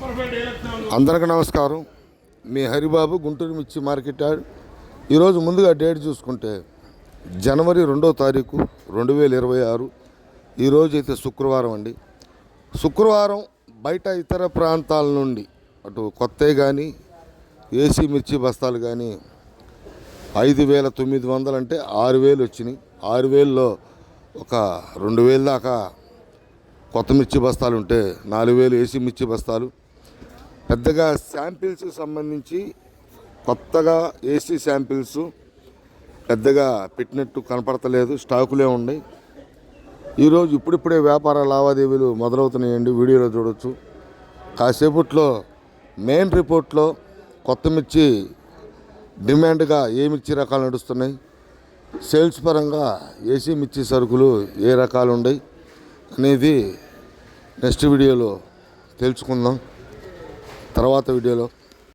అందరికీ నమస్కారం. మీ హరిబాబు, గుంటూరు మిర్చి మార్కెట్ యార్డ్. ఈరోజు ముందుగా డేట్ చూసుకుంటే జనవరి 2వ తారీఖు 2026. ఈరోజు అయితే శుక్రవారం అండి. శుక్రవారం బయట ఇతర ప్రాంతాల నుండి అటు కొత్తవి కానీ ఏసీ మిర్చి బస్తాలు కానీ 5,900 అంటే 6,000 వచ్చినాయి. 6,000లో ఒక 2,000 దాకా కొత్త మిర్చి బస్తాలు ఉంటే 4,000 ఏసీ మిర్చి బస్తాలు. పెద్దగా శాంపిల్స్కి సంబంధించి కొత్తగా ఏసీ శాంపిల్స్ పెద్దగా పెట్టినట్టు కనపడతలేదు, స్టాకులే ఉన్నాయి. ఈరోజు ఇప్పుడిప్పుడే వ్యాపార లావాదేవీలు మొదలవుతున్నాయండి. వీడియోలో చూడవచ్చు. కాసేపట్లో మెయిన్ రిపోర్ట్లో కొత్త మిర్చి డిమాండ్గా ఏ మిర్చి రకాలు నడుస్తున్నాయి, సేల్స్ పరంగా ఏసీ మిర్చి సరుకులు ఏ రకాలు ఉన్నాయి అనేది నెక్స్ట్ వీడియోలో తెలుసుకుందాం. తర్వాత వీడియోలో